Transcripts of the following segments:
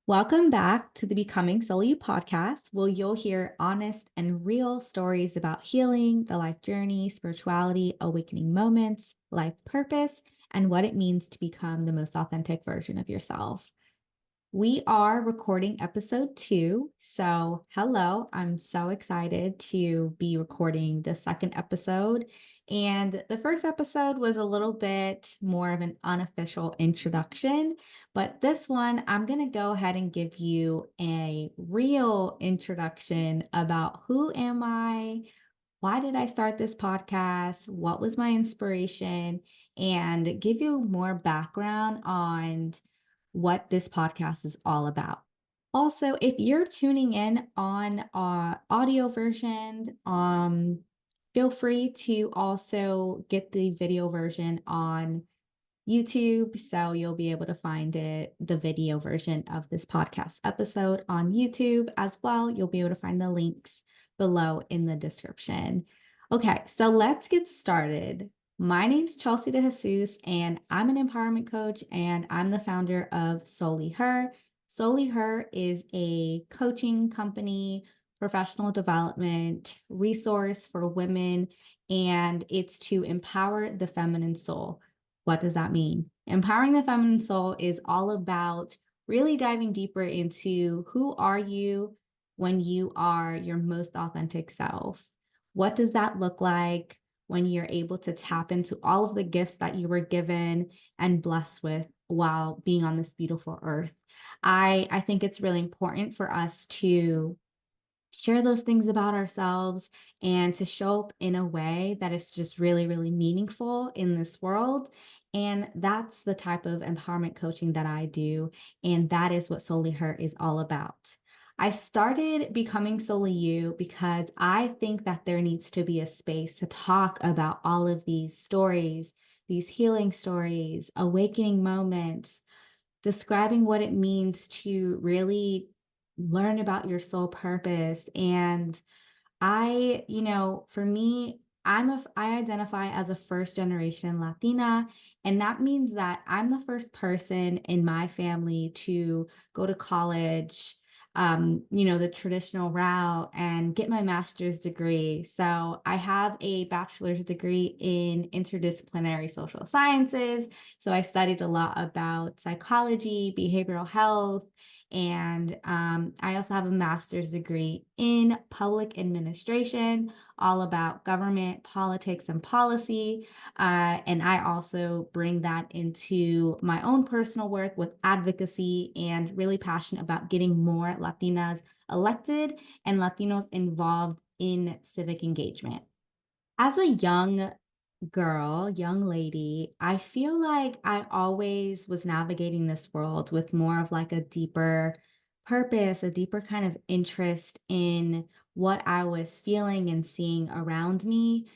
Welcome back to the Becoming SoulyYou Podcast, where you'll hear honest and real stories about healing, the life journey, spirituality, awakening moments, life purpose, and what it means to become the most authentic version of yourself. We are recording episode 2. So, hello, I'm so excited to be recording the second episode. And the first episode was a little bit more of an unofficial introduction, but this one, I'm going to go ahead and give you a real introduction about who am I? Why did I start this podcast? What was my inspiration? And give you more background on what this podcast is all about. Also, if you're tuning in on audio version, feel free to also get the video version on YouTube. So you'll be able to find the video version of this podcast episode on YouTube as well. You'll be able to find the links below in the description. Okay, so let's get started. My name's Chelsea De Jesus, and I'm an empowerment coach, and I'm the founder of SoulyHer. SoulyHer is a coaching company, professional development resource for women, and it's to empower the feminine soul. What does that mean? Empowering the feminine soul is all about really diving deeper into who are you when you are your most authentic self? What does that look like when you're able to tap into all of the gifts that you were given and blessed with while being on this beautiful earth? I think it's really important for us to share those things about ourselves and to show up in a way that is just really, really meaningful in this world. And that's the type of empowerment coaching that I do. And that is what SoulyHer is all about. I started Becoming SoulyYou because I think that there needs to be a space to talk about all of these stories, these healing stories, awakening moments, describing what it means to really learn about your soul purpose. And for me, I identify as a first generation Latina, and that means that I'm the first person in my family to go to college, the traditional route and get my master's degree. So I have a bachelor's degree in interdisciplinary social sciences. So I studied a lot about psychology, behavioral health, and I also have a master's degree in public administration, all about government, politics, and policy. And I also bring that into my own personal work with advocacy and really passionate about getting more Latinas elected and Latinos involved in civic engagement. As a young lady, I feel like I always was navigating this world with more of like a deeper purpose, a deeper kind of interest in what I was feeling and seeing around me.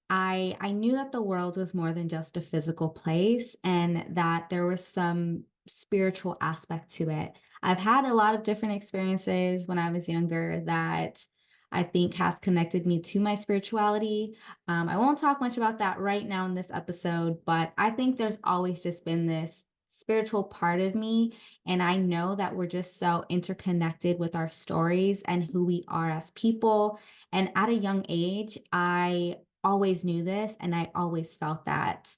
I knew that the world was more than just a physical place and that there was some spiritual aspect to it. I've had a lot of different experiences when I was younger that I think has connected me to my spirituality. I won't talk much about that right now in this episode, but I think there's always just been this spiritual part of me. And I know that we're just so interconnected with our stories and who we are as people. And at a young age, I always knew this and I always felt that.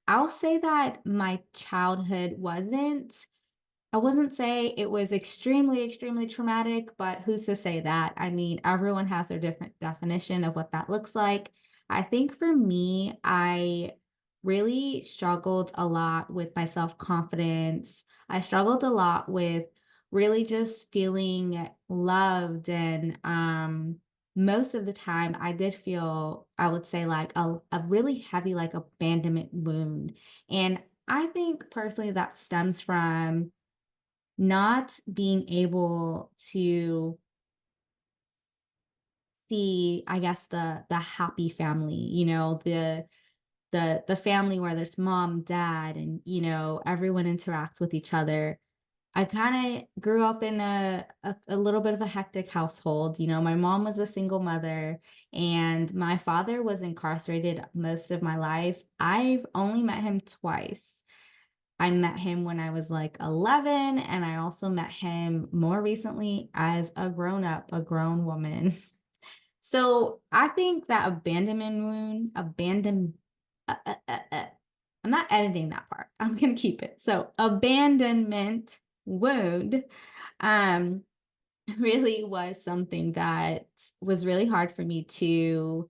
I'll say that my childhood I wouldn't say it was extremely, extremely traumatic, but who's to say that? I mean, everyone has their different definition of what that looks like. I think for me, I really struggled a lot with my self-confidence. I struggled a lot with really just feeling loved. And most of the time, I did feel, I would say, like a really heavy, like abandonment wound. And I think personally that stems from not being able to see, I guess, the happy family, the family where there's mom, dad, and everyone interacts with each other. I kind of grew up in a little bit of a hectic household. My mom was a single mother and my father was incarcerated most of my life. I've only met him twice. I met him when I was like 11, and I also met him more recently as a grown up, a grown woman. So I think that abandonment wound, uh, uh, uh, uh, I'm not editing that part. I'm going to keep it. So abandonment wound, um, really was something that was really hard for me to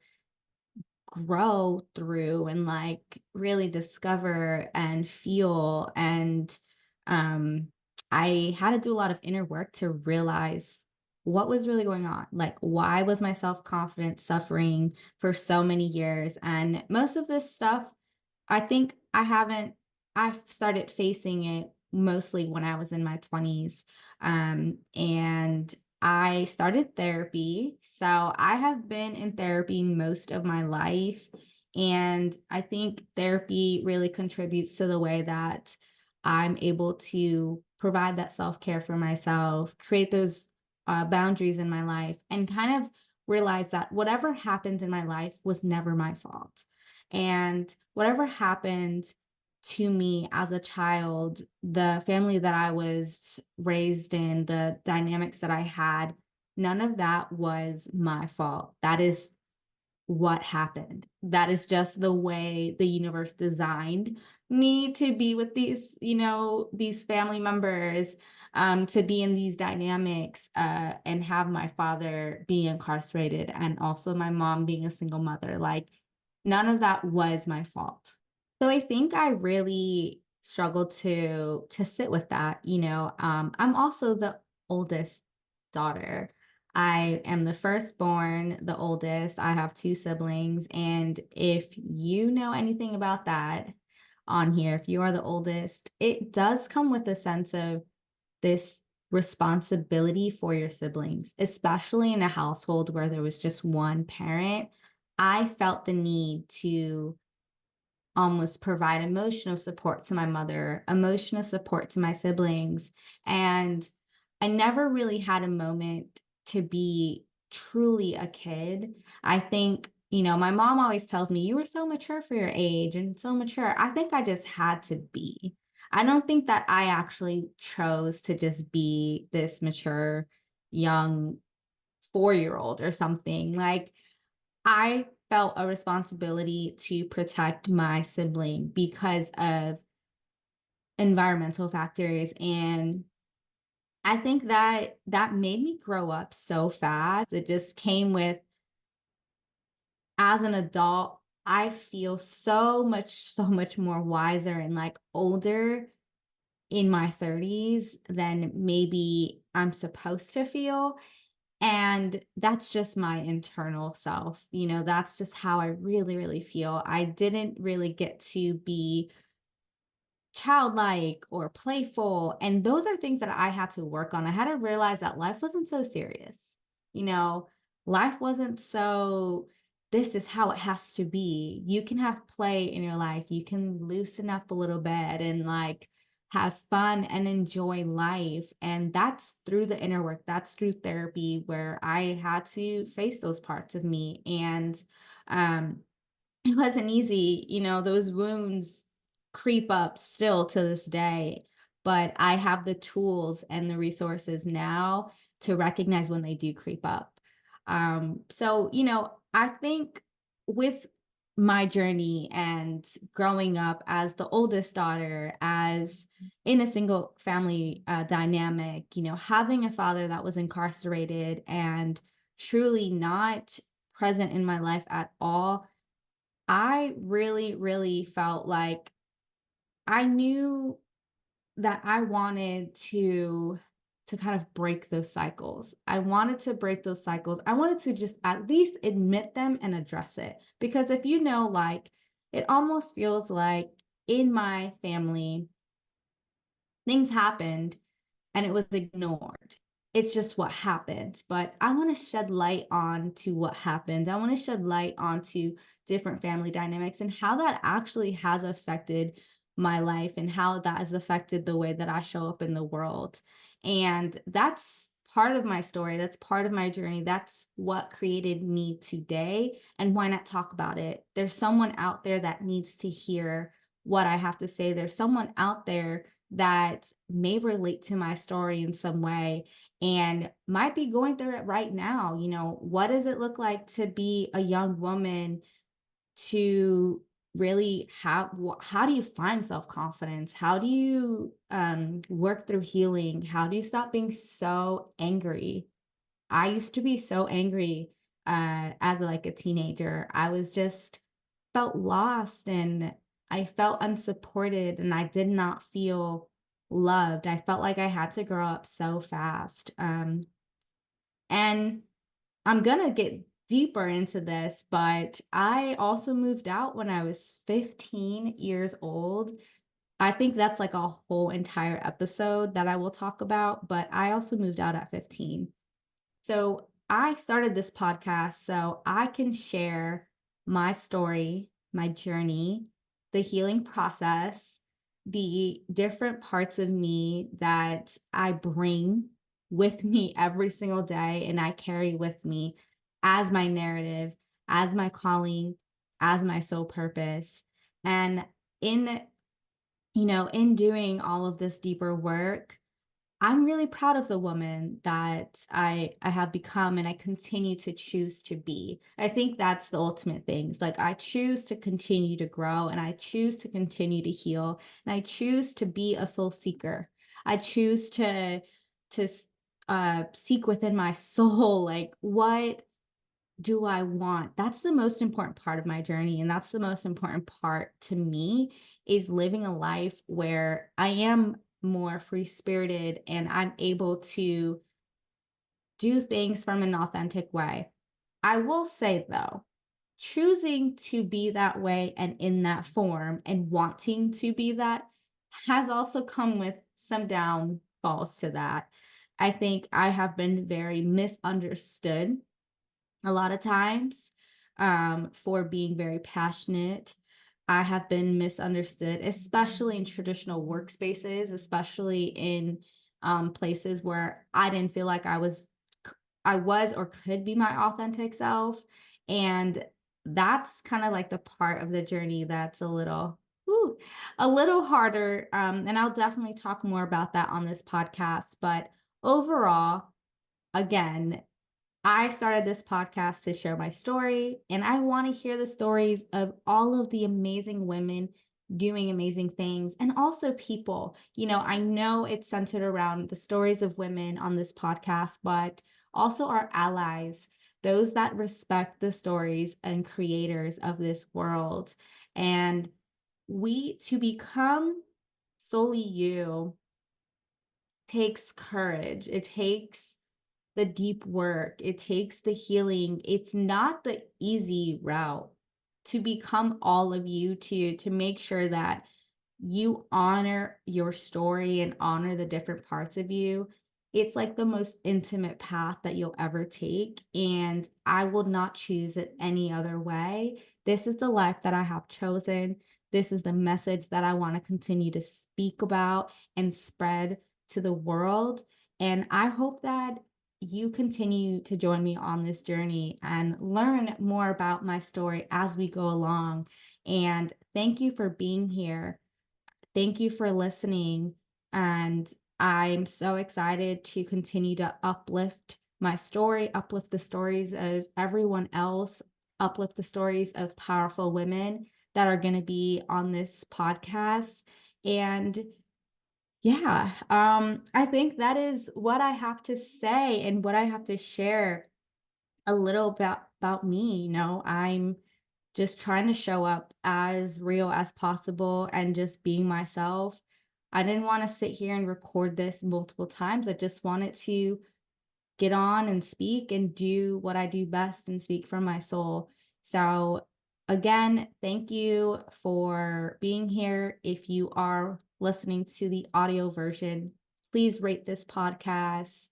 grow through and like really discover and feel. And um I had to do a lot of inner work to realize what was really going on. Like, why was my self-confidence suffering for so many years? And most of this stuff, I think I've started facing it mostly when I was in my 20s. And I started therapy. So I have been in therapy most of my life. And I think therapy really contributes to the way that I'm able to provide that self care for myself, create those boundaries in my life, and kind of realize that whatever happened in my life was never my fault. And whatever happened to me as a child, the family that I was raised in, the dynamics that I had, none of that was my fault. That is what happened. That is just the way the universe designed me to be with these family members, to be in these dynamics, and have my father being incarcerated and also my mom being a single mother. Like, none of that was my fault. So I think I really struggled to sit with that. I'm also the oldest daughter. I am the firstborn, the oldest. I have two siblings. And if you know anything about that on here, if you are the oldest, it does come with a sense of this responsibility for your siblings, especially in a household where there was just one parent. I felt the need to almost provide emotional support to my mother, emotional support to my siblings. And I never really had a moment to be truly a kid. I think, my mom always tells me, you were so mature for your age and so mature. I think I just had to be. I don't think that I actually chose to just be this mature young 4-year old or something. Like, I felt a responsibility to protect my sibling because of environmental factors. And I think that that made me grow up so fast. It just came with, as an adult, I feel so much more wiser and like older in my 30s than maybe I'm supposed to feel. And that's just my internal self. That's just how I really, really feel. I didn't really get to be childlike or playful. And those are things that I had to work on. I had to realize that life wasn't so serious. You know, life wasn't so, this is how it has to be. You can have play in your life. You can loosen up a little bit and like have fun and enjoy life. And that's through the inner work. That's through therapy where I had to face those parts of me. And um it wasn't easy. Those wounds creep up still to this day, but I have the tools and the resources now to recognize when they do creep up. So, I think with my journey and growing up as the oldest daughter, as in a single family dynamic, having a father that was incarcerated and truly not present in my life at all, I really, really felt like I knew that I wanted to kind of break those cycles. I wanted to break those cycles. I wanted to just at least admit them and address it. Because if like, it almost feels like in my family, things happened and it was ignored. It's just what happened. But I want to shed light on to what happened. I want to shed light onto different family dynamics and how that actually has affected my life and how that has affected the way that I show up in the world. And that's part of my story. That's part of my journey. That's what created me today. And why not talk about it? There's someone out there that needs to hear what I have to say. There's someone out there that may relate to my story in some way and might be going through it right now. What does it look like to be a young woman, to really how do you find self-confidence? How do you work through healing? How do you stop being so angry? I used to be so angry as like a teenager. I was just felt lost, and I felt unsupported, and I did not feel loved. I felt like I had to grow up so fast. And I'm gonna get deeper into this, but I also moved out when I was 15 years old. I think that's like a whole entire episode that I will talk about, but I also moved out at 15. So I started this podcast so I can share my story, my journey, the healing process, the different parts of me that I bring with me every single day and I carry with me as my narrative, as my calling, as my soul purpose. And in, in doing all of this deeper work, I'm really proud of the woman that I have become and I continue to choose to be. I think that's the ultimate thing. It's like I choose to continue to grow and I choose to continue to heal and I choose to be a soul seeker. I choose to seek within my soul, like, what do I want? That's the most important part of my journey. And that's the most important part to me, is living a life where I am more free spirited and I'm able to do things from an authentic way. I will say though, choosing to be that way and in that form and wanting to be that has also come with some downfalls to that. I think I have been very misunderstood a lot of times for being very passionate. I have been misunderstood, especially in traditional workspaces, especially in places where I didn't feel like I was or could be my authentic self. And that's kind of like the part of the journey that's a little harder. And I'll definitely talk more about that on this podcast. But overall, again, I started this podcast to share my story, and I want to hear the stories of all of the amazing women doing amazing things, and also people. I know it's centered around the stories of women on this podcast, but also our allies, those that respect the stories and creators of this world. And to become solely you takes courage. It takes the deep work. It takes the healing. It's not the easy route to become all of you, to make sure that you honor your story and honor the different parts of you. It's like the most intimate path that you'll ever take. And I will not choose it any other way. This is the life that I have chosen. This is the message that I want to continue to speak about and spread to the world. And I hope that you continue to join me on this journey and learn more about my story as we go along. And thank you for being here. Thank you for listening. And I'm so excited to continue to uplift my story, uplift the stories of everyone else, uplift the stories of powerful women that are going to be on this podcast. And yeah, I think that is what I have to say and what I have to share a little about me. I'm just trying to show up as real as possible and just being myself. I didn't want to sit here and record this multiple times. I just wanted to get on and speak and do what I do best and speak from my soul. So again, thank you for being here. If you are listening to the audio version, please rate this podcast.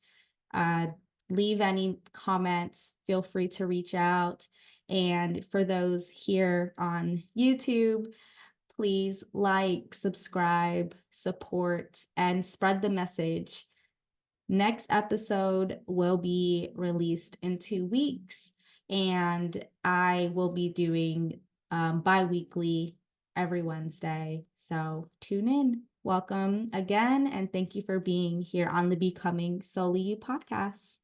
Uh, Leave any comments. Feel free to reach out. And for those here on YouTube, please like, subscribe, support, and spread the message. Next episode will be released in 2 weeks, and I will be doing bi-weekly every Wednesday. So tune in. Welcome again, and thank you for being here on the Becoming SoulyYou podcast.